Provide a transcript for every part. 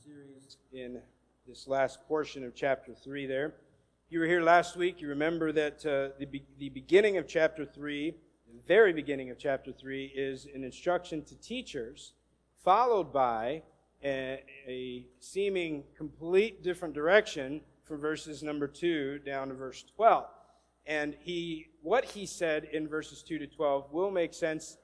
series in this last portion of chapter 3 there. If you were here last week, you remember that the beginning of chapter 3, the very beginning of chapter 3, is an instruction to teachers, followed by a seeming complete different direction from verses number 2 down to verse 12. And what he said in verses 2 to 12 will make sense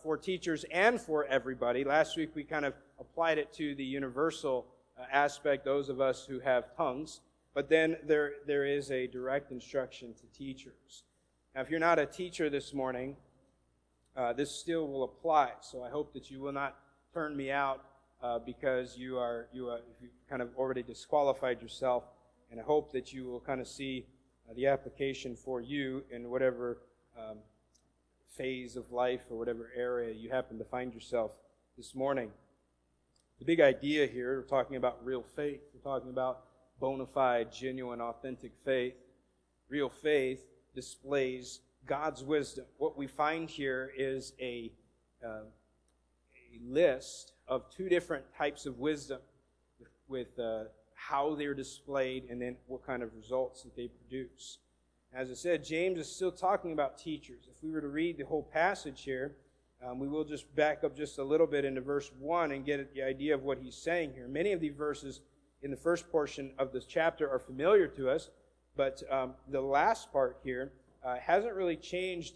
for teachers and for everybody. Last week we kind of applied it to the universal aspect, those of us who have tongues. But then there is a direct instruction to teachers. Now, if you're not a teacher this morning, this still will apply. So I hope that you will not turn me out because you've kind of already disqualified yourself. And I hope that you will kind of see the application for you in whatever phase of life or whatever area you happen to find yourself this morning. The big idea here, we're talking about real faith. We're talking about bona fide, genuine, authentic faith. Real faith displays God's wisdom. What we find here is a list of two different types of wisdom with how they're displayed and then what kind of results that they produce. As I said, James is still talking about teachers. If we were to read the whole passage here, we will just back up just a little bit into verse 1 and get the idea of what he's saying here. Many of these verses in the first portion of this chapter are familiar to us, but the last part here hasn't really changed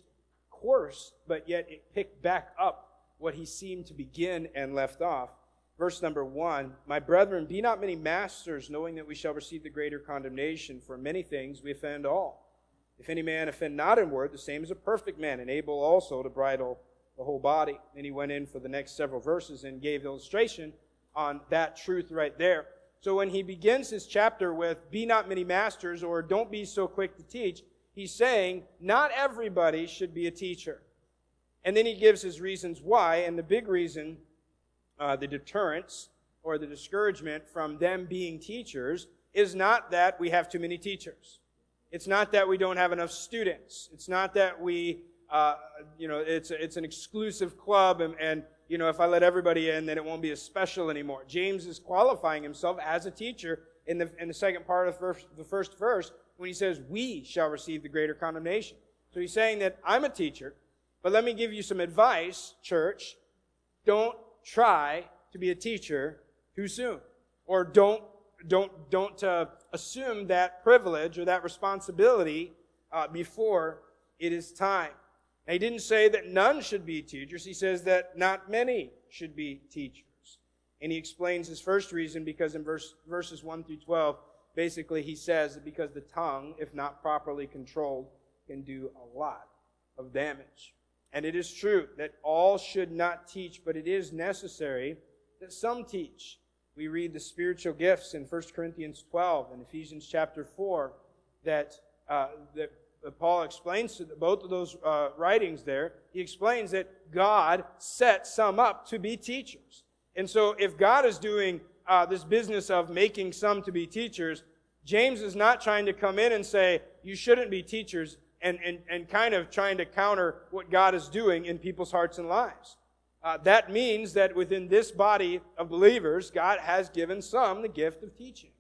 course, but yet it picked back up what he seemed to begin and left off. Verse number 1, "My brethren, be not many masters, knowing that we shall receive the greater condemnation. For many things we offend all. If any man offend not in word, the same is a perfect man, and able also to bridle the whole body." Then he went in for the next several verses and gave illustration on that truth right there. So when he begins his chapter with, "Be not many masters," or "Don't be so quick to teach," he's saying not everybody should be a teacher. And then he gives his reasons why, and the big reason, the deterrence or the discouragement from them being teachers, is not that we have too many teachers. It's not that we don't have enough students. It's not that we, it's an exclusive club and if I let everybody in, then it won't be as special anymore. James is qualifying himself as a teacher in the second part of the first verse when he says, "We shall receive the greater condemnation." So he's saying that I'm a teacher, but let me give you some advice, church. Don't try to be a teacher too soon. Or don't assume that privilege or that responsibility before it is time. Now, he didn't say that none should be teachers. He says that not many should be teachers. And he explains his first reason because in verses 1 through 12, basically he says that because the tongue, if not properly controlled, can do a lot of damage. And it is true that all should not teach, but it is necessary that some teach. We read the spiritual gifts in 1 Corinthians 12 and Ephesians chapter 4 that Paul explains to both of those writings there. He explains that God set some up to be teachers. And so if God is doing this business of making some to be teachers, James is not trying to come in and say, you shouldn't be teachers, and kind of trying to counter what God is doing in people's hearts and lives. That means that within this body of believers, God has given some the gift of teaching.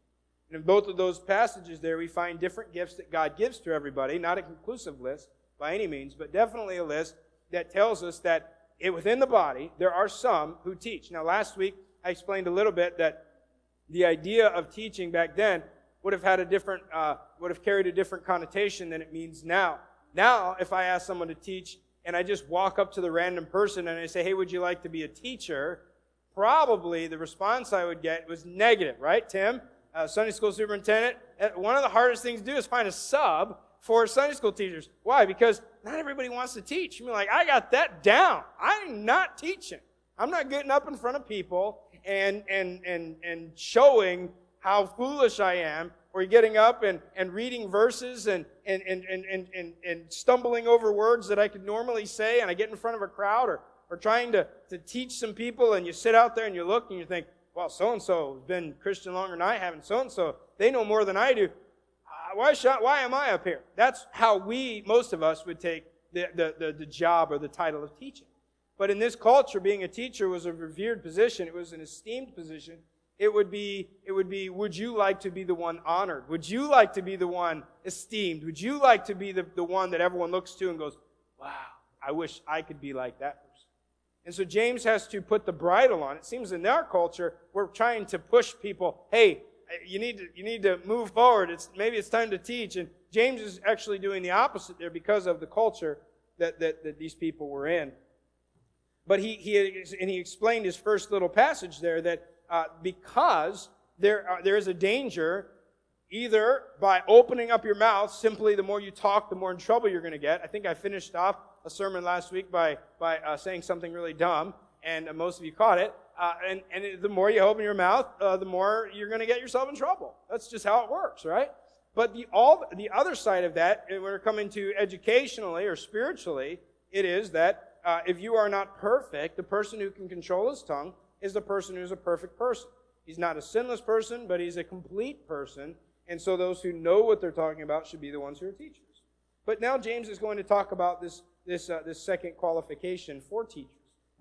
And in both of those passages there, we find different gifts that God gives to everybody. Not a conclusive list by any means, but definitely a list that tells us that within the body, there are some who teach. Now, last week, I explained a little bit that the idea of teaching back then would have carried a different connotation than it means now. Now, if I ask someone to teach, and I just walk up to the random person and I say, "Hey, would you like to be a teacher?" Probably the response I would get was negative, right, Tim? Sunday school superintendent. One of the hardest things to do is find a sub for Sunday school teachers. Why? Because not everybody wants to teach. You're like, I got that down. I'm not teaching. I'm not getting up in front of people and showing how foolish I am, or getting up and reading verses and stumbling over words that I could normally say, and I get in front of a crowd, or trying to teach some people, and you sit out there and you look and you think, well, so-and-so has been Christian longer than I have, and so-and-so, they know more than I do. Why am I up here? That's how most of us would take the job or the title of teaching. But in this culture, being a teacher was a revered position. It was an esteemed position. It would be, would you like to be the one honored? Would you like to be the one esteemed? Would you like to be the one that everyone looks to and goes, wow, I wish I could be like that person? And so James has to put the bridle on. It seems in our culture, we're trying to push people, hey, you need to move forward. Maybe it's time to teach. And James is actually doing the opposite there because of the culture that these people were in. But he explained his first little passage there that because there is a danger, either by opening up your mouth, simply the more you talk, the more in trouble you're going to get. I think I finished off a sermon last week by saying something really dumb, and most of you caught it. And the more you open your mouth, the more you're going to get yourself in trouble. That's just how it works, right? But the other side of that, when we're coming to educationally or spiritually, it is that if you are not perfect, the person who can control his tongue is the person who's a perfect person. He's not a sinless person, but he's a complete person. And so those who know what they're talking about should be the ones who are teachers. But now James is going to talk about this second qualification for teachers.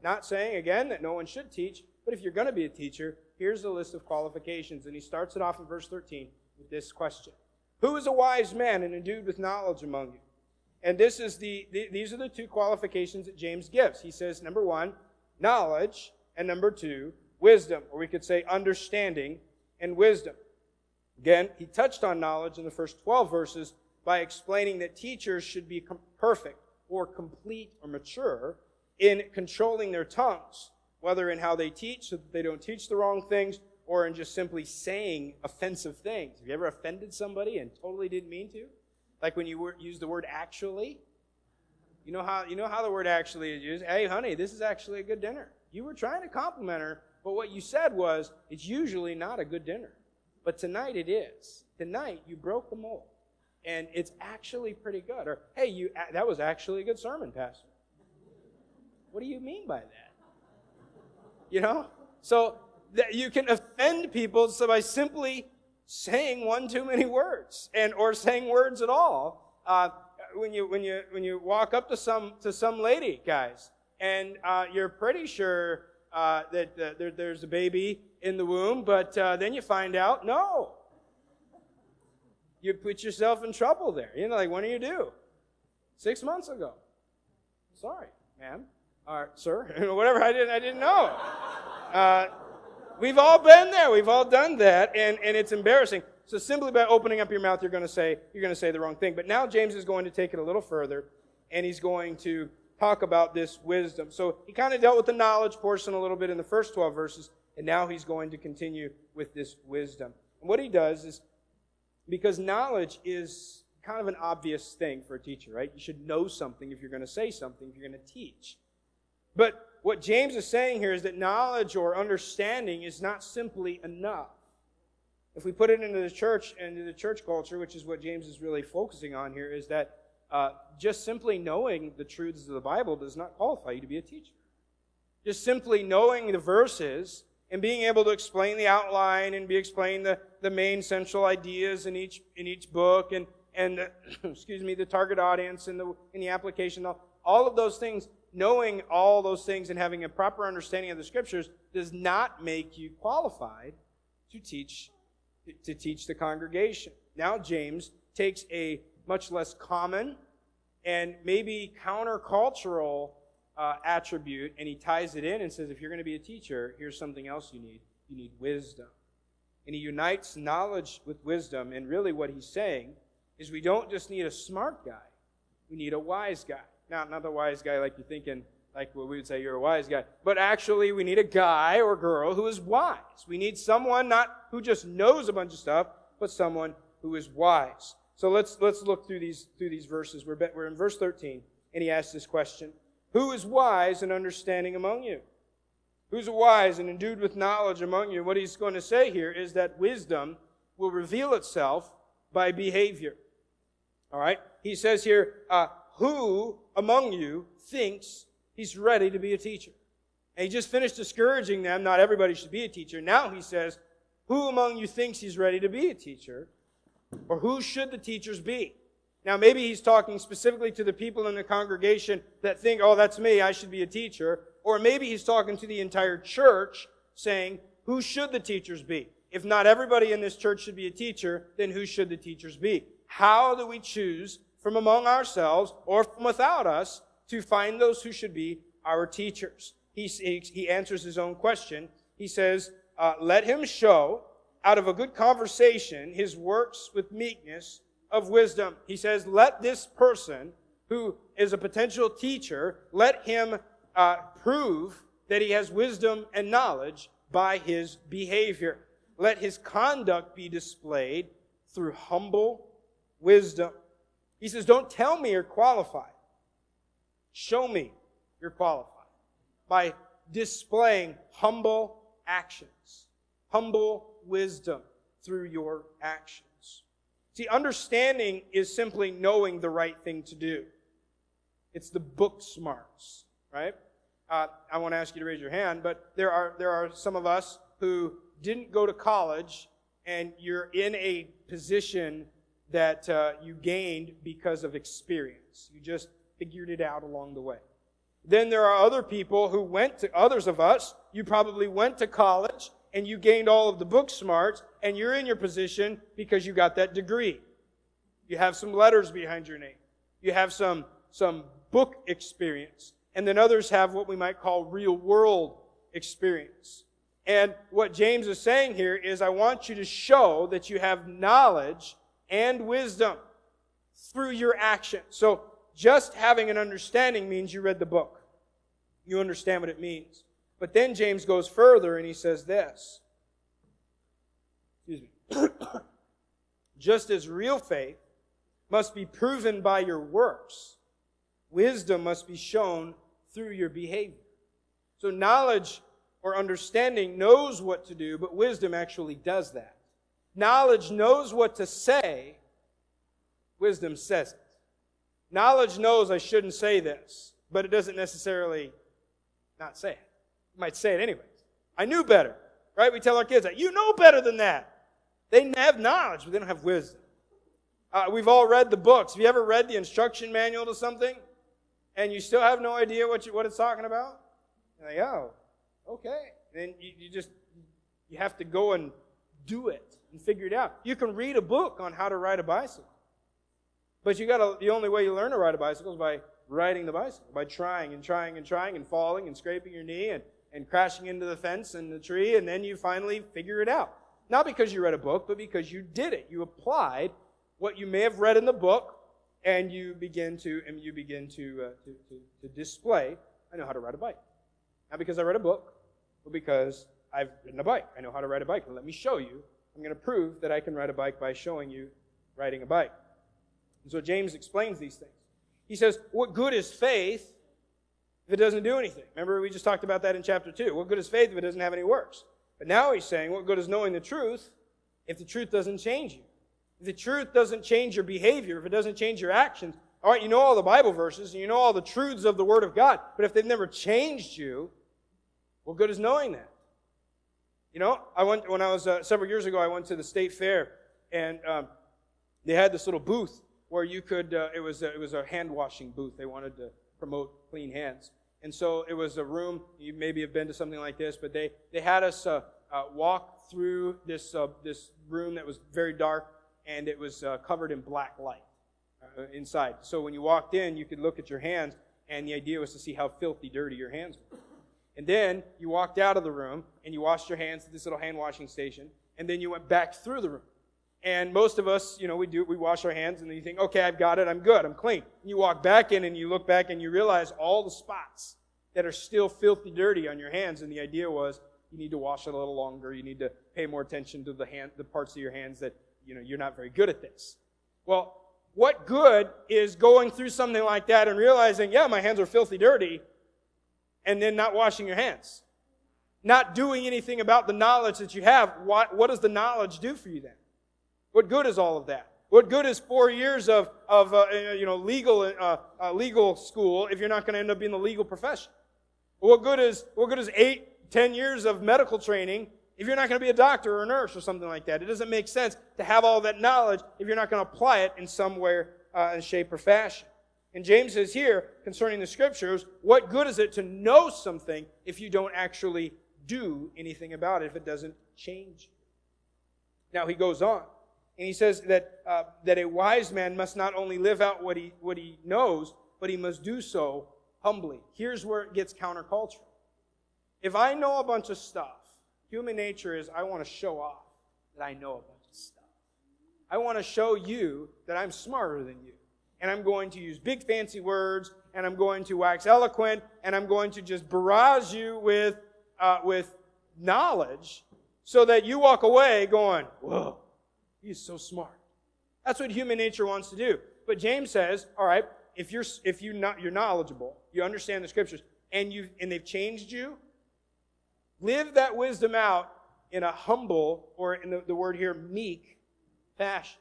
Not saying, again, that no one should teach, but if you're going to be a teacher, here's a list of qualifications. And he starts it off in verse 13 with this question. Who is a wise man and endued with knowledge among you? And these are the two qualifications that James gives. He says, number one, knowledge, and number two, wisdom. Or we could say understanding and wisdom. Again, he touched on knowledge in the first 12 verses by explaining that teachers should be perfect or complete or mature in controlling their tongues, whether in how they teach so that they don't teach the wrong things or in just simply saying offensive things. Have you ever offended somebody and totally didn't mean to? Like when you use the word actually. You know how the word actually is used. Hey, honey, this is actually a good dinner. You were trying to compliment her, but what you said was, it's usually not a good dinner. But tonight it is. Tonight you broke the mold. And it's actually pretty good. Or, hey, that was actually a good sermon, Pastor. What do you mean by that? You know? So that you can offend people by simply saying one too many words, or saying words at all. When you walk up to some lady, guys, and you're pretty sure that there's a baby in the womb, but then you find out, no. You put yourself in trouble there. You know, like, when do you do? 6 months ago. Sorry, ma'am. Or sir. Whatever, I didn't know. We've all been there. We've all done that, and it's embarrassing. So simply by opening up your mouth, you're going to say the wrong thing. But now James is going to take it a little further, and he's going to talk about this wisdom. So he kind of dealt with the knowledge portion a little bit in the first 12 verses, and now he's going to continue with this wisdom. And what he does is, because knowledge is kind of an obvious thing for a teacher, right? You should know something if you're going to say something, if you're going to teach. But what James is saying here is that knowledge or understanding is not simply enough. If we put it into the church culture, which is what James is really focusing on here, is that just simply knowing the truths of the Bible does not qualify you to be a teacher. Just simply knowing the verses and being able to explain the outline and explain the main central ideas in each book and the target audience and the application, all of those things, knowing all those things and having a proper understanding of the Scriptures does not make you qualified to teach the congregation. Now James takes a much less common and maybe countercultural attribute, and he ties it in and says, if you're going to be a teacher, here's something else you need. You need wisdom. And he unites knowledge with wisdom, and really what he's saying is we don't just need a smart guy. We need a wise guy. Not the wise guy like you're thinking, like what we would say, you're a wise guy. But actually, we need a guy or girl who is wise. We need someone not who just knows a bunch of stuff, but someone who is wise. So let's look through these verses. We're in verse 13, and he asks this question: who is wise and understanding among you? Who's wise and endued with knowledge among you? What he's going to say here is that wisdom will reveal itself by behavior. All right? He says here, who among you thinks he's ready to be a teacher? And he just finished discouraging them. Not everybody should be a teacher. Now he says, who among you thinks he's ready to be a teacher? Or who should the teachers be? Now maybe he's talking specifically to the people in the congregation that think, oh, that's me, I should be a teacher. Or maybe he's talking to the entire church, saying, who should the teachers be? If not everybody in this church should be a teacher, then who should the teachers be? How do we choose from among ourselves or from without us to find those who should be our teachers? He answers his own question. He says, let him show out of a good conversation his works with meekness of wisdom. He says, let this person who is a potential teacher, let him prove that he has wisdom and knowledge by his behavior. Let his conduct be displayed through humble wisdom. He says, don't tell me you're qualified. Show me you're qualified by displaying humble actions, humble wisdom through your actions. See, understanding is simply knowing the right thing to do. It's the book smarts, right? I won't ask you to raise your hand, but there are some of us who didn't go to college, and you're in a position that you gained because of experience. You just figured it out along the way. Then there are other people who others of us, you probably went to college, and you gained all of the book smarts, and you're in your position because you got that degree. You have some letters behind your name. You have some book experience. And then others have what we might call real world experience. And what James is saying here is, I want you to show that you have knowledge and wisdom through your action. So just having an understanding means you read the book. You understand what it means. But then James goes further and he says this. Excuse me. Just as real faith must be proven by your works, wisdom must be shown through your behavior. So knowledge or understanding knows what to do, but wisdom actually does that. Knowledge knows what to say, wisdom says it. Knowledge knows I shouldn't say this, but it doesn't necessarily not say it. It might say it anyways. I knew better, right? We tell our kids that. You know better than that. They have knowledge, but they don't have wisdom. We've all read the books. Have you ever read the instruction manual to something, and you still have no idea what it's talking about? You're like, oh, okay. Then you have to go and do it and figure it out. You can read a book on how to ride a bicycle. But the only way you learn to ride a bicycle is by riding the bicycle, by trying and trying and trying and falling and scraping your knee and crashing into the fence and the tree, and then you finally figure it out. Not because you read a book, but because you did it. You applied what you may have read in the book, and you begin to display, I know how to ride a bike. Not because I read a book, but because I've ridden a bike. I know how to ride a bike. And let me show you. I'm going to prove that I can ride a bike by showing you riding a bike. And so James explains these things. He says, what good is faith if it doesn't do anything? Remember, we just talked about that in chapter 2. What good is faith if it doesn't have any works? But now he's saying, what good is knowing the truth if the truth doesn't change you? If the truth doesn't change your behavior, if it doesn't change your actions, all right, you know all the Bible verses, and you know all the truths of the Word of God, but if they've never changed you, what good is knowing that? You know, when I was several years ago, I went to the state fair, and they had this little booth where you could, it was a hand-washing booth. They wanted to promote clean hands. And so it was a room, you maybe have been to something like this, but they had us walk through this room that was very dark, and it was covered in black light inside. So when you walked in, you could look at your hands, and the idea was to see how filthy dirty your hands were. And then you walked out of the room, and you washed your hands at this little hand-washing station, and then you went back through the room. And most of us, you know, we wash our hands, and then you think, okay, I've got it, I'm good, I'm clean. And you walk back in, and you look back, and you realize all the spots that are still filthy dirty on your hands, and the idea was you need to wash it a little longer, you need to pay more attention to the parts of your hands that, you know, you're not very good at this. Well, what good is going through something like that and realizing, yeah, my hands are filthy dirty, and then not washing your hands? Not doing anything about the knowledge that you have. What does the knowledge do for you then? What good is all of that? What good is 4 years of legal school if you're not going to end up in the legal profession? What good is 8-10 years of medical training if you're not going to be a doctor or a nurse or something like that? It doesn't make sense to have all that knowledge if you're not going to apply it in some way, shape, or fashion. And James says here, concerning the Scriptures, what good is it to know something if you don't actually do anything about it if it doesn't change. Now he goes on, and he says that a wise man must not only live out what he knows, but he must do so humbly. Here's where it gets countercultural. If I know a bunch of stuff, human nature is I want to show off that I know a bunch of stuff. I want to show you that I'm smarter than you. And I'm going to use big fancy words, and I'm going to wax eloquent, and I'm going to just barrage you with knowledge so that you walk away going, whoa, he's so smart. That's what human nature wants to do. But James says, all right, if you're knowledgeable, you understand the Scriptures, and they've changed you, live that wisdom out in a humble, or in the word here, meek fashion.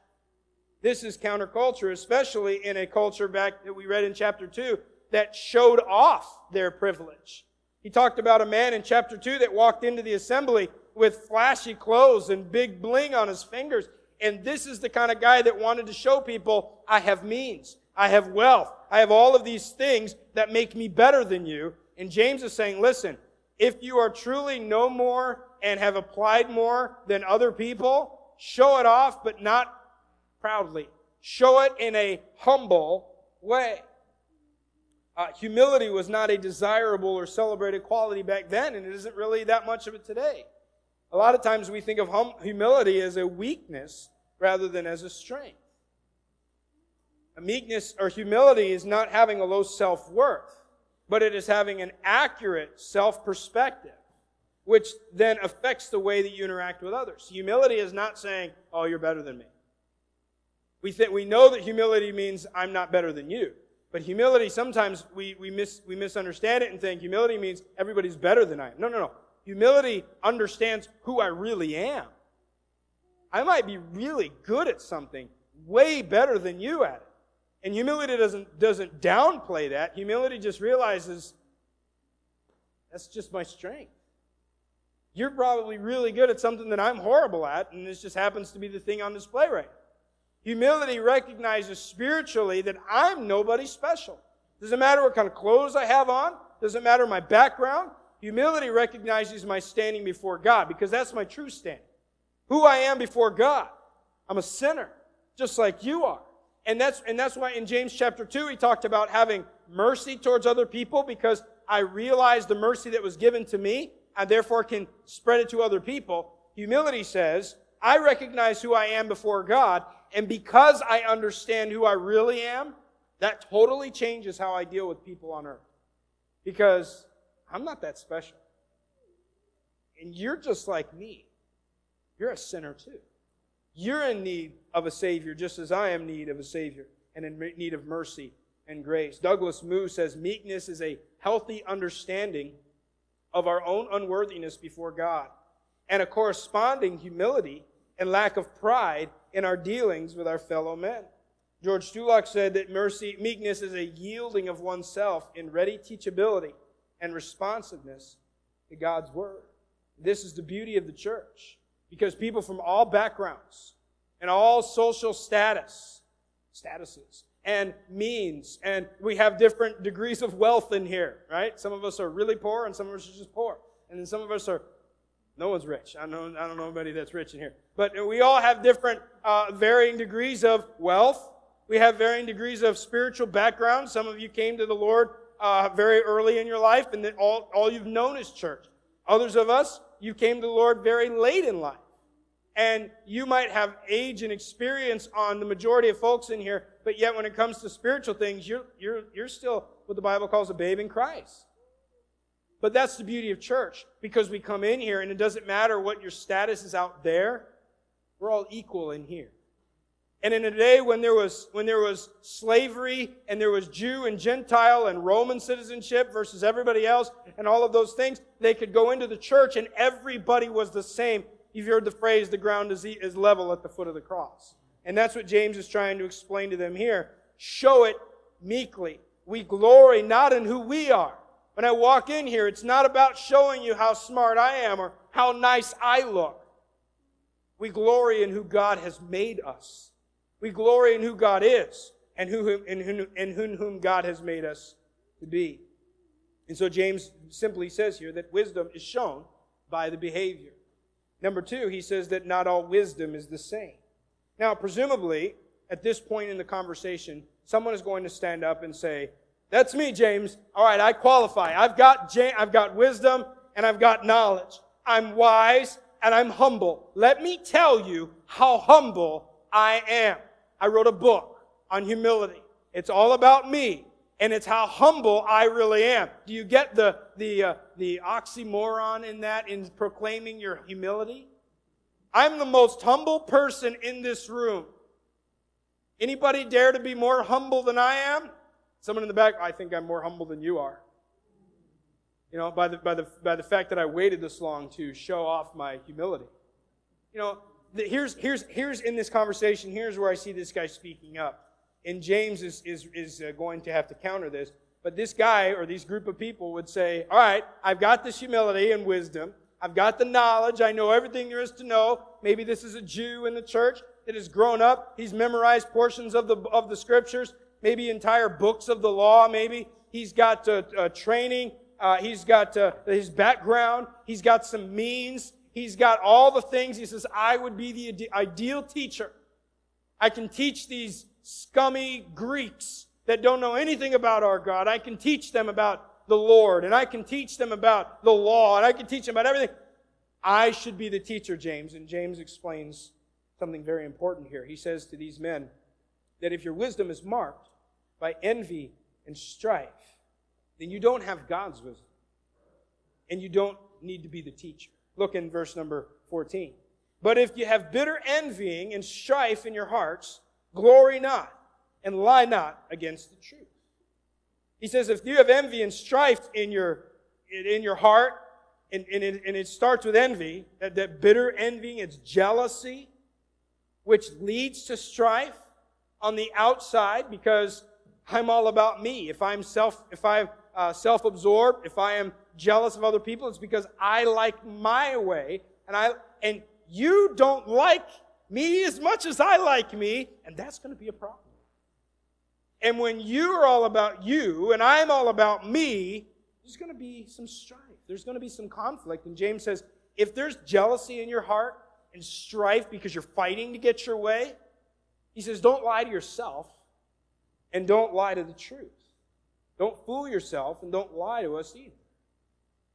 This is counterculture, especially in a culture back that we read in chapter 2 that showed off their privilege. He talked about a man in chapter 2 that walked into the assembly with flashy clothes and big bling on his fingers. And this is the kind of guy that wanted to show people, I have means, I have wealth, I have all of these things that make me better than you. And James is saying, listen, if you are truly know more and have applied more than other people, show it off, but not proudly. Show it in a humble way. Humility was not a desirable or celebrated quality back then, and it isn't really that much of it today. A lot of times we think of humility as a weakness rather than as a strength. A meekness or humility is not having a low self-worth, but it is having an accurate self-perspective, which then affects the way that you interact with others. Humility is not saying, oh, you're better than me. We know that humility means I'm not better than you. But humility, sometimes we misunderstand it and think humility means everybody's better than I am. No. Humility understands who I really am. I might be really good at something, way better than you at it. And humility doesn't downplay that. Humility just realizes that's just my strength. You're probably really good at something that I'm horrible at, and this just happens to be the thing on display right now. Humility recognizes spiritually that I'm nobody special. Doesn't matter what kind of clothes I have on. Doesn't matter my background. Humility recognizes my standing before God, because that's my true standing. Who I am before God. I'm a sinner, just like you are. And that's why in James chapter 2 he talked about having mercy towards other people, because I realize the mercy that was given to me, I therefore can spread it to other people. Humility says, I recognize who I am before God, and because I understand who I really am, that totally changes how I deal with people on earth. Because I'm not that special. And you're just like me. You're a sinner too. You're in need of a Savior just as I am in need of a Savior and in need of mercy and grace. Douglas Moo says, meekness is a healthy understanding of our own unworthiness before God and a corresponding humility and lack of pride in our dealings with our fellow men. George Stulak said that meekness is a yielding of oneself in ready teachability and responsiveness to God's Word. This is the beauty of the church, because people from all backgrounds and all social statuses and means, and we have different degrees of wealth in here, right? Some of us are really poor and some of us are just poor. And then some of us are, no one's rich. I don't know anybody that's rich in here. But we all have different varying degrees of wealth. We have varying degrees of spiritual background. Some of you came to the Lord very early in your life, and then all you've known is church. Others of us, you came to the Lord very late in life. And you might have age and experience on the majority of folks in here, but yet when it comes to spiritual things, you're still what the Bible calls a babe in Christ. But that's the beauty of church, because we come in here and it doesn't matter what your status is out there. We're all equal in here. And in a day when there was slavery and there was Jew and Gentile and Roman citizenship versus everybody else and all of those things, they could go into the church and everybody was the same. You've heard the phrase, the ground is level at the foot of the cross. And that's what James is trying to explain to them here. Show it meekly. We glory not in who we are. When I walk in here, it's not about showing you how smart I am or how nice I look. We glory in who God has made us. We glory in who God is and whom God has made us to be. And so James simply says here that wisdom is shown by the behavior. Number two, he says that not all wisdom is the same. Now, presumably, at this point in the conversation, someone is going to stand up and say, "That's me, James. All right, I qualify. I've got wisdom and I've got knowledge. I'm wise and I'm humble. Let me tell you how humble I am. I wrote a book on humility. It's all about me, and it's how humble I really am." Do you get the oxymoron in that, in proclaiming your humility? I'm the most humble person in this room. Anybody dare to be more humble than I am? Someone in the back, "I think I'm more humble than you are." You know, by the fact that I waited this long to show off my humility. You know, here's in this conversation, here's where I see this guy speaking up. And James is going to have to counter this. But this guy, or these group of people, would say, "All right, I've got this humility and wisdom. I've got the knowledge. I know everything there is to know." Maybe this is a Jew in the church that has grown up. He's memorized portions of the Scriptures, maybe entire books of the law. Maybe he's got training. He's got his background. He's got some means. He's got all the things. He says, "I would be the ideal teacher. I can teach these scummy Greeks that don't know anything about our God. I can teach them about the Lord, and I can teach them about the law, and I can teach them about everything. I should be the teacher, James." And James explains something very important here. He says to these men that if your wisdom is marked by envy and strife, then you don't have God's wisdom, and you don't need to be the teacher. Look in verse number 14. "But if you have bitter envying and strife in your hearts, glory not, and lie not against the truth." He says, if you have envy and strife in your heart, and it starts with envy, that bitter envying, it's jealousy, which leads to strife on the outside, because I'm all about me. If I'm self-absorbed, if I am jealous of other people, it's because I like my way, and you don't like me as much as I like me, and that's going to be a problem. And when you are all about you, and I'm all about me, there's going to be some strife. There's going to be some conflict. And James says, if there's jealousy in your heart and strife because you're fighting to get your way, he says, don't lie to yourself and don't lie to the truth. Don't fool yourself and don't lie to us either.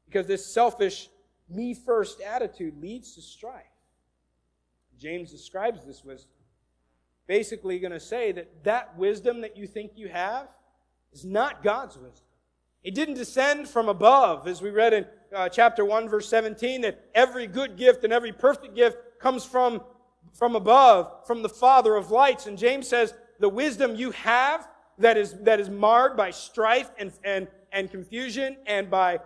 Because this selfish, me-first attitude leads to strife. James describes this wisdom. Basically going to say that wisdom that you think you have is not God's wisdom. It didn't descend from above, as we read in chapter 1, verse 17, that every good gift and every perfect gift comes from above, from the Father of lights. And James says the wisdom you have that is marred by strife and confusion and by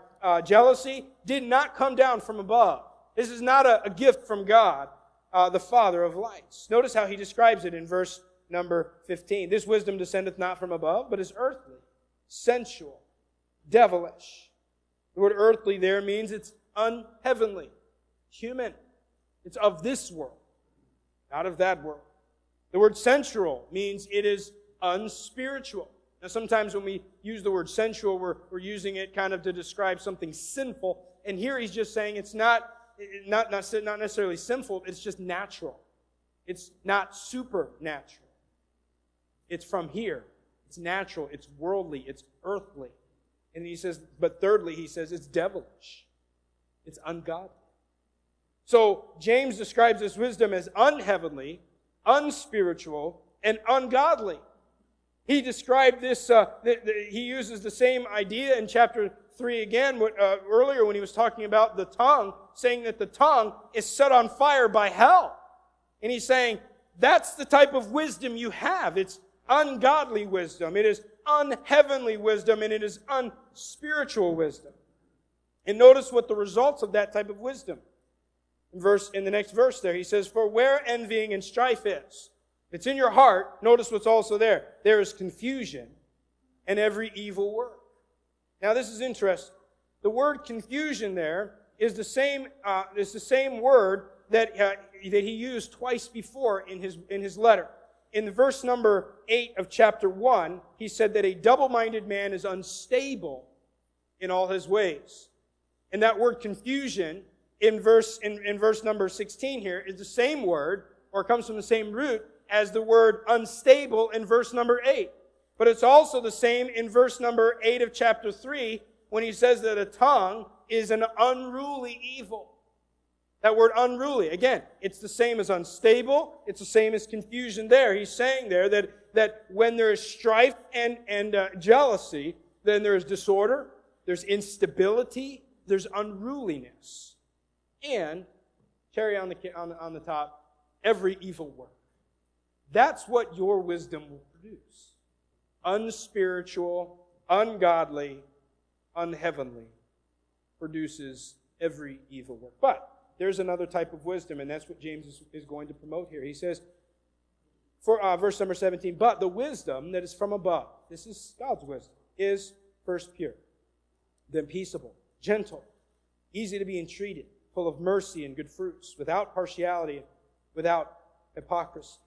jealousy did not come down from above. This is not a gift from God, the Father of lights. Notice how he describes it in verse number 15. This wisdom descendeth not from above, but is earthly, sensual, devilish. The word earthly there means it's unheavenly, human. It's of this world, not of that world. The word sensual means it is unspiritual. Now sometimes when we use the word sensual, we're using it kind of to describe something sinful. And here he's just saying it's not necessarily sinful, it's just natural. It's not supernatural. It's from here. It's natural, it's worldly, it's earthly. And he says, but thirdly, he says it's devilish. It's ungodly. So James describes this wisdom as unheavenly, unspiritual, and ungodly. He described this, he uses the same idea in chapter 3 again, earlier when he was talking about the tongue, saying that the tongue is set on fire by hell. And he's saying, that's the type of wisdom you have. It's ungodly wisdom. It is unheavenly wisdom, and it is unspiritual wisdom. And notice what the results of that type of wisdom. In the next verse there, he says, for where envying and strife is, if it's in your heart, notice what's also there. There is confusion and every evil work. Now this is interesting. The word confusion there is the same word that he used twice before in his letter. In verse number 8 of chapter 1, he said that a double-minded man is unstable in all his ways. And that word confusion in verse number 16 here is the same word, or comes from the same root as the word unstable in verse number 8. But it's also the same in verse number 8 of chapter 3 when he says that a tongue is an unruly evil. That word unruly, again, it's the same as unstable. It's the same as confusion there. He's saying there that when there is strife and jealousy, then there is disorder, there's instability, there's unruliness. And, cherry on the top, every evil work. That's what your wisdom will produce. Unspiritual, ungodly, unheavenly produces every evil work. But there's another type of wisdom, and that's what James is going to promote here. He says, for verse number 17, but the wisdom that is from above, this is God's wisdom, is first pure, then peaceable, gentle, easy to be entreated, full of mercy and good fruits, without partiality, without hypocrisy.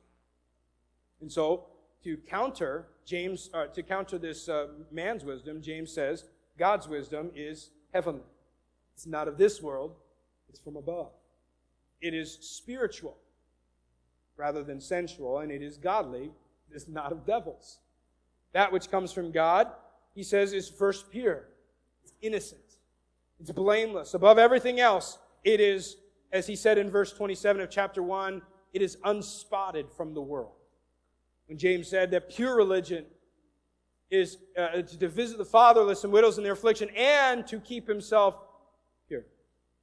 And so, to counter this man's wisdom, James says God's wisdom is heavenly. It's not of this world. It's from above. It is spiritual rather than sensual, and it is godly. It's not of devils. That which comes from God, he says, is first pure. It's innocent. It's blameless. Above everything else, it is, as he said in verse 27 of chapter 1, it is unspotted from the world. When James said that pure religion is to visit the fatherless and widows in their affliction and to keep himself pure.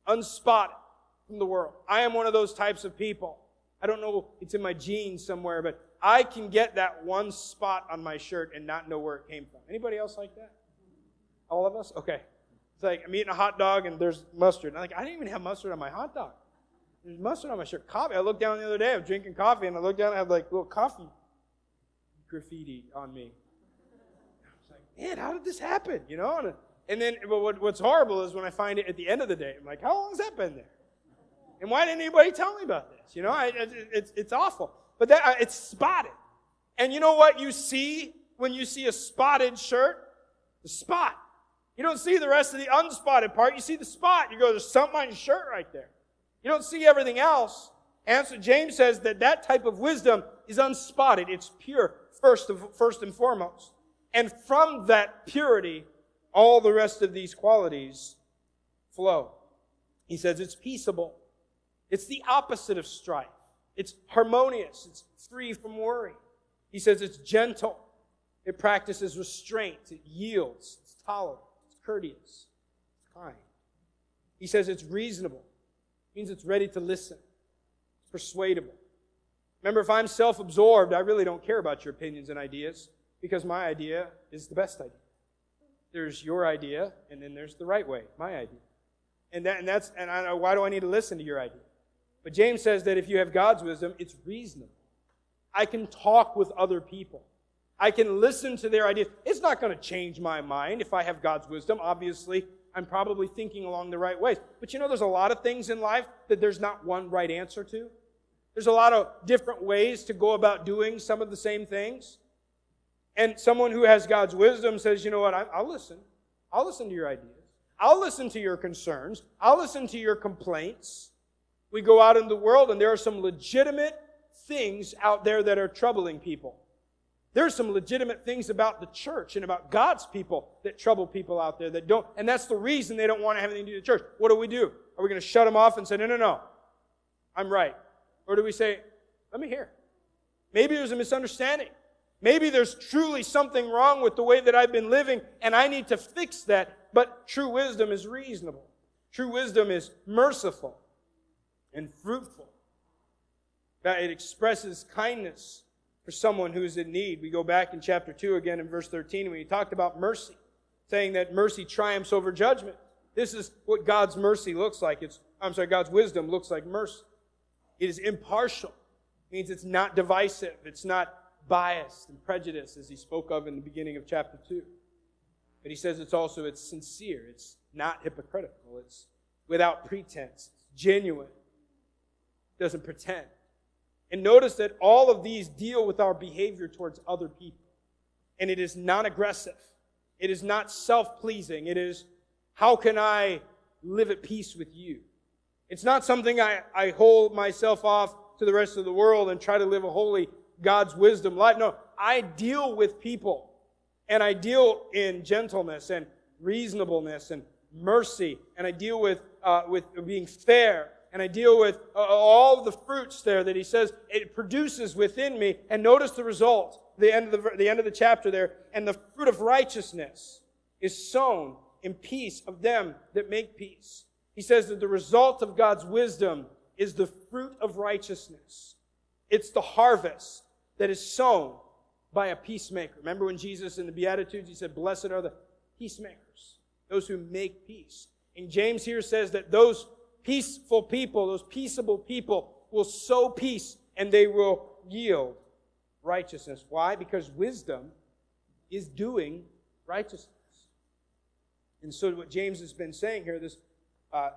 Unspotted from the world. I am one of those types of people. I don't know, it's in my genes somewhere, but I can get that one spot on my shirt and not know where it came from. Anybody else like that? All of us? Okay. It's like I'm eating a hot dog and there's mustard. And I'm like, I didn't even have mustard on my hot dog. There's mustard on my shirt. Coffee. I looked down the other day, I was drinking coffee, and I looked down and I had like little coffee graffiti on me. I was like, man, how did this happen? You know? And then what's horrible is when I find it at the end of the day. I'm like, how long has that been there? And why didn't anybody tell me about this? You know, it's awful. But it's spotted. And you know what you see when you see a spotted shirt? The spot. You don't see the rest of the unspotted part. You see the spot. You go, there's something on your shirt right there. You don't see everything else. And so James says that type of wisdom is unspotted. It's pure, first and foremost. And from that purity, all the rest of these qualities flow. He says it's peaceable. It's the opposite of strife. It's harmonious. It's free from worry. He says it's gentle. It practices restraint. It yields. It's tolerant. It's courteous. It's kind. He says it's reasonable. It means it's ready to listen. It's persuadable. Remember, if I'm self-absorbed, I really don't care about your opinions and ideas because my idea is the best idea. There's your idea, and then there's the right way, my idea. Why do I need to listen to your idea? But James says that if you have God's wisdom, it's reasonable. I can talk with other people. I can listen to their ideas. It's not going to change my mind if I have God's wisdom. Obviously, I'm probably thinking along the right ways. But you know, there's a lot of things in life that there's not one right answer to. There's a lot of different ways to go about doing some of the same things. And someone who has God's wisdom says, you know what, I'll listen. I'll listen to your ideas. I'll listen to your concerns. I'll listen to your complaints. We go out in the world and there are some legitimate things out there that are troubling people. There's some legitimate things about the church and about God's people that trouble people out there that don't. And that's the reason they don't want to have anything to do with the church. What do? Are we going to shut them off and say, no, I'm right? Or do we say, let me hear. Maybe there's a misunderstanding. Maybe there's truly something wrong with the way that I've been living and I need to fix that. But true wisdom is reasonable. True wisdom is merciful and fruitful. That it expresses kindness for someone who is in need. We go back in chapter 2 again in verse 13 when he talked about mercy, saying that mercy triumphs over judgment. This is what God's mercy looks like. God's wisdom looks like mercy. It is impartial. It means it's not divisive. It's not biased and prejudiced, as he spoke of in the beginning of chapter 2. But he says it's sincere. It's not hypocritical. It's without pretense. It's genuine. It doesn't pretend. And notice that all of these deal with our behavior towards other people. And it is non-aggressive. It is not self-pleasing. It is, how can I live at peace with you? It's not something I hold myself off to the rest of the world and try to live a holy God's wisdom life. No, I deal with people. And I deal in gentleness and reasonableness and mercy. And I deal with being fair. And I deal with all the fruits there that he says it produces within me. And notice the result, the end of the chapter there. And the fruit of righteousness is sown in peace of them that make peace. He says that the result of God's wisdom is the fruit of righteousness. It's the harvest that is sown by a peacemaker. Remember when Jesus in the Beatitudes, he said, blessed are the peacemakers, those who make peace. And James here says that those peaceful people, those peaceable people will sow peace and they will yield righteousness. Why? Because wisdom is doing righteousness. And so what James has been saying here, this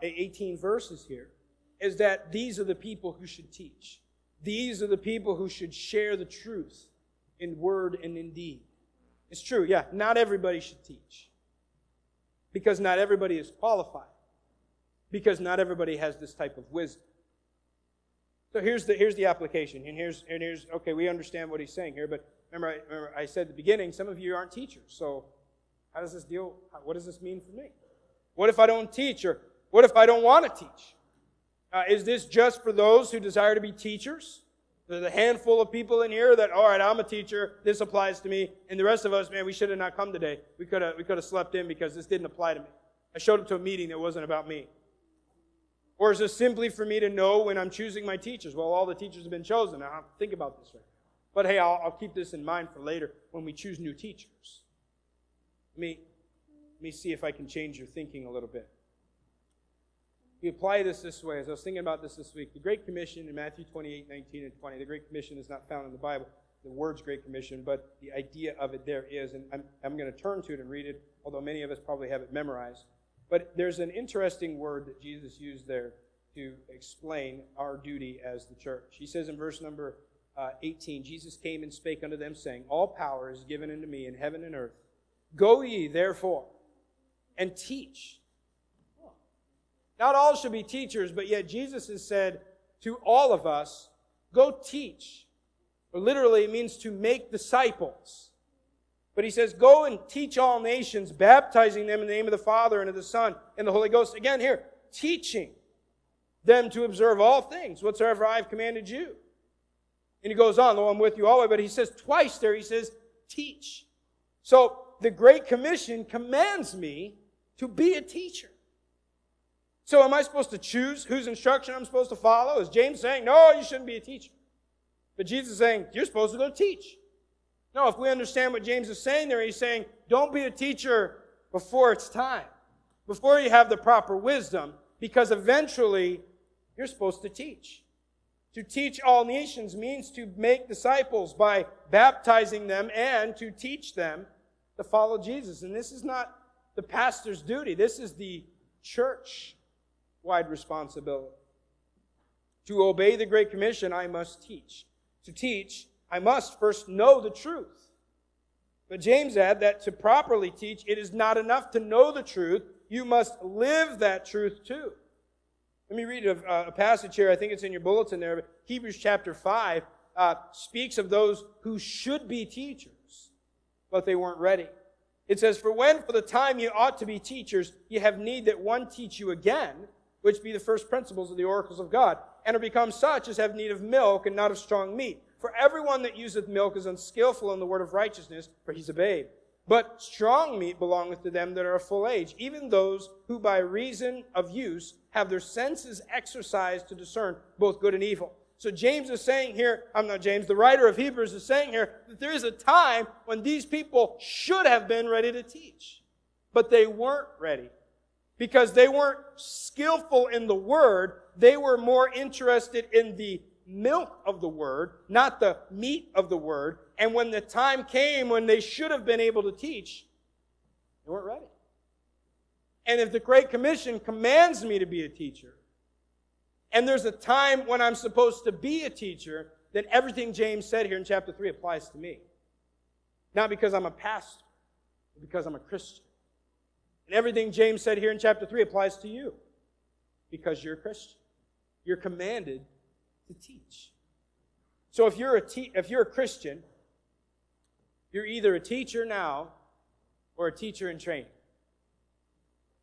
18 verses here, is that these are the people who should teach. These are the people who should share the truth in word and in deed. It's true, yeah, not everybody should teach. Because not everybody is qualified. Because not everybody has this type of wisdom. So here's the application. And here's okay, we understand what he's saying here, but remember I said at the beginning, some of you aren't teachers. So how does this deal? What does this mean for me? What if I don't teach? Or what if I don't want to teach? Is this just for those who desire to be teachers? There's a handful of people in here that, all right, I'm a teacher, this applies to me, and the rest of us, man, we should have not come today. We could have slept in because this didn't apply to me. I showed up to a meeting that wasn't about me. Or is this simply for me to know when I'm choosing my teachers? Well, all the teachers have been chosen. I have to think about this right now. But hey, I'll keep this in mind for later when we choose new teachers. Let me see if I can change your thinking a little bit. We apply this way. As I was thinking about this week, the Great Commission in Matthew 28, 19, and 20. The Great Commission is not found in the Bible. The word's Great Commission, but the idea of it there is. And I'm going to turn to it and read it, although many of us probably have it memorized. But there's an interesting word that Jesus used there to explain our duty as the church. He says in verse number 18, Jesus came and spake unto them, saying, all power is given unto me in heaven and earth. Go ye, therefore, and teach. Not all should be teachers, but yet Jesus has said to all of us, go teach. Or literally it means to make disciples. But he says, go and teach all nations, baptizing them in the name of the Father and of the Son and the Holy Ghost. Again here, teaching them to observe all things, whatsoever I have commanded you. And he goes on, lo, I'm with you always, but he says twice there, he says, teach. So the Great Commission commands me to be a teacher. So am I supposed to choose whose instruction I'm supposed to follow? Is James saying, no, you shouldn't be a teacher? But Jesus is saying, you're supposed to go teach. No, if we understand what James is saying there, he's saying, don't be a teacher before it's time, before you have the proper wisdom, because eventually you're supposed to teach. To teach all nations means to make disciples by baptizing them and to teach them to follow Jesus. And this is not the pastor's duty. This is the church-wide responsibility. To obey the Great Commission, I must teach. To teach, I must first know the truth. But James added that to properly teach, it is not enough to know the truth. You must live that truth too. Let me read a passage here. I think it's in your bulletin there. But Hebrews chapter 5 speaks of those who should be teachers, but they weren't ready. It says, for when for the time you ought to be teachers, you have need that one teach you again, which be the first principles of the oracles of God, and are become such as have need of milk and not of strong meat. For everyone that useth milk is unskillful in the word of righteousness, for he's a babe. But strong meat belongeth to them that are of full age, even those who by reason of use have their senses exercised to discern both good and evil. So James is saying here, the writer of Hebrews is saying here, that there is a time when these people should have been ready to teach. But they weren't ready. Because they weren't skillful in the word, they were more interested in the milk of the word, not the meat of the word. And when the time came when they should have been able to teach, they weren't ready. And if the Great Commission commands me to be a teacher, and there's a time when I'm supposed to be a teacher, then everything James said here in chapter 3 applies to me. Not because I'm a pastor, but because I'm a Christian. And everything James said here in chapter 3 applies to you because you're a Christian. You're commanded to teach. So if you're a Christian, you're either a teacher now or a teacher in training.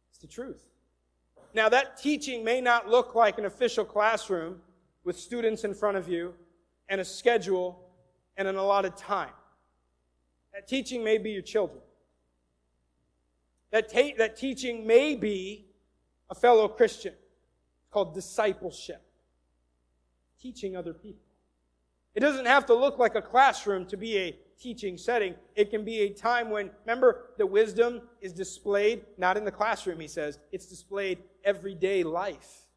It's the truth. Now, that teaching may not look like an official classroom with students in front of you and a schedule and an allotted time. That teaching may be your children. That teaching may be a fellow Christian. It's called discipleship. Teaching other people. It doesn't have to look like a classroom to be a teaching setting. It can be a time when, remember, the wisdom is displayed, not in the classroom, he says. It's displayed everyday life.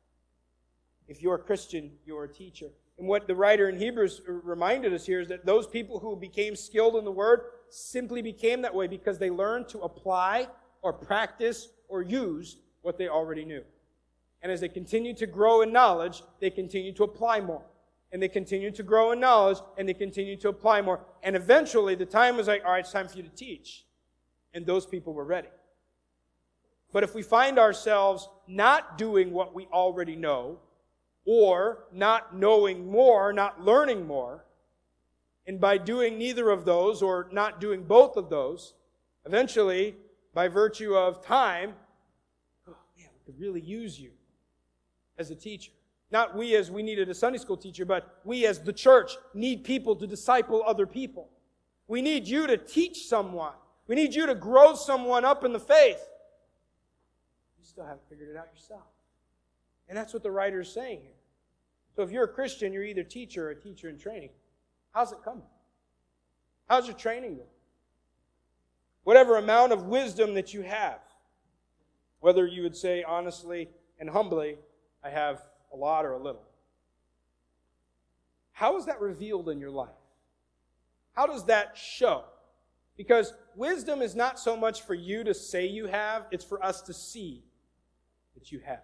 If you're a Christian, you're a teacher. And what the writer in Hebrews reminded us here is that those people who became skilled in the Word simply became that way because they learned to apply or practice or use what they already knew. And as they continue to grow in knowledge, they continue to apply more. And they continue to grow in knowledge, and they continue to apply more. And eventually, the time was like, all right, it's time for you to teach. And those people were ready. But if we find ourselves not doing what we already know, or not knowing more, not learning more, and by doing neither of those, or not doing both of those, eventually, by virtue of time, oh man, we could really use you as a teacher. Not we as we needed a Sunday school teacher, but we as the church need people to disciple other people. We need you to teach someone. We need you to grow someone up in the faith. You still haven't figured it out yourself. And that's what the writer is saying here. So if you're a Christian, you're either teacher or a teacher in training. How's it coming? How's your training going? Whatever amount of wisdom that you have, whether you would say honestly and humbly, I have a lot or a little. How is that revealed in your life? How does that show? Because wisdom is not so much for you to say you have, it's for us to see that you have.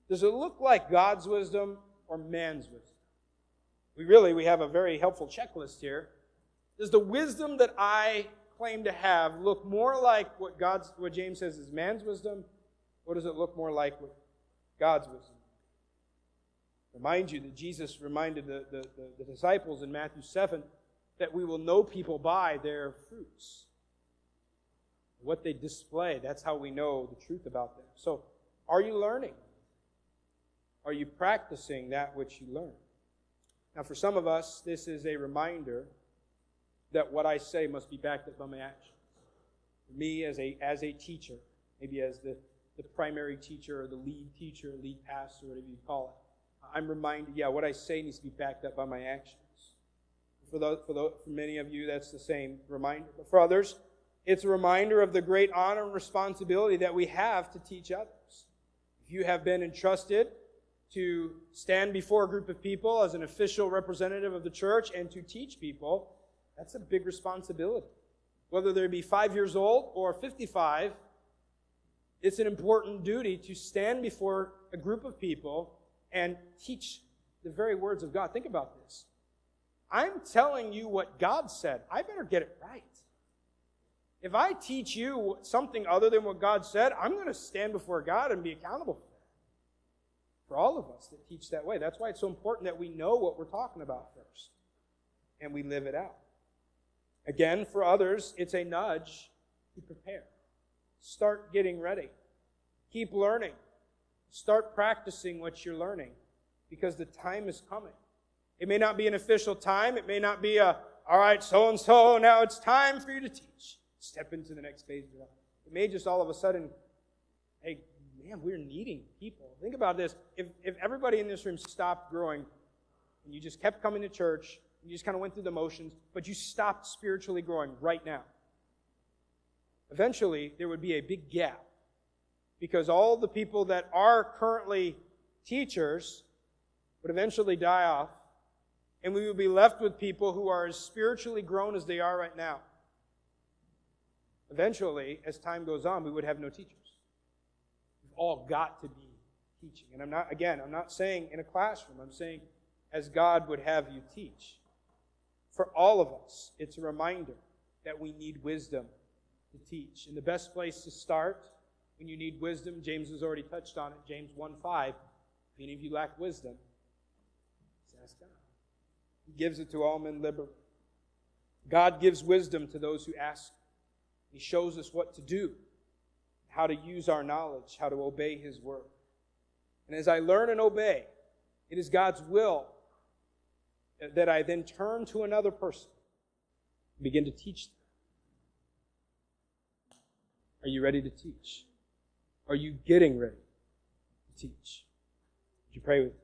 Does it look like God's wisdom or man's wisdom? We have a very helpful checklist here. Does the wisdom that I claim to have look more like what James says is man's wisdom, or does it look more like what God's wisdom? Remind you that Jesus reminded the disciples in Matthew 7 that we will know people by their fruits. What they display, that's how we know the truth about them. So, are you learning? Are you practicing that which you learn? Now, for some of us, this is a reminder that what I say must be backed up by my actions. For me, as a teacher, maybe as the primary teacher or the lead teacher, lead pastor, whatever you call it, I'm reminded, what I say needs to be backed up by my actions. For many of you, that's the same reminder. But for others, it's a reminder of the great honor and responsibility that we have to teach others. If you have been entrusted to stand before a group of people as an official representative of the church and to teach people, that's a big responsibility. Whether they be 5 years old or 55, it's an important duty to stand before a group of people and teach the very words of God. Think about this. I'm telling you what God said. I better get it right. If I teach you something other than what God said, I'm going to stand before God and be accountable for that. For all of us that teach that way. That's why it's so important that we know what we're talking about first. And we live it out. Again, for others, it's a nudge to prepare. Start getting ready. Keep learning. Start practicing what you're learning because the time is coming. It may not be an official time. It may not be all right, so-and-so, now it's time for you to teach. Step into the next phase of your life. It may just all of a sudden, hey, man, we're needing people. Think about this. If everybody in this room stopped growing and you just kept coming to church, you just kind of went through the motions, but you stopped spiritually growing right now, eventually there would be a big gap because all the people that are currently teachers would eventually die off, and we would be left with people who are as spiritually grown as they are right now. Eventually, as time goes on, we would have no teachers. We've all got to be teaching. And I'm not saying in a classroom. I'm saying as God would have you teach. For all of us, it's a reminder that we need wisdom to teach. And the best place to start when you need wisdom, James has already touched on it, James 1:5. If If any of you lack wisdom, just ask God. He gives it to all men liberally. God gives wisdom to those who ask. He shows us what to do, how to use our knowledge, how to obey His word. And as I learn and obey, it is God's will that I then turn to another person and begin to teach them. Are you ready to teach? Are you getting ready to teach? Would you pray with me?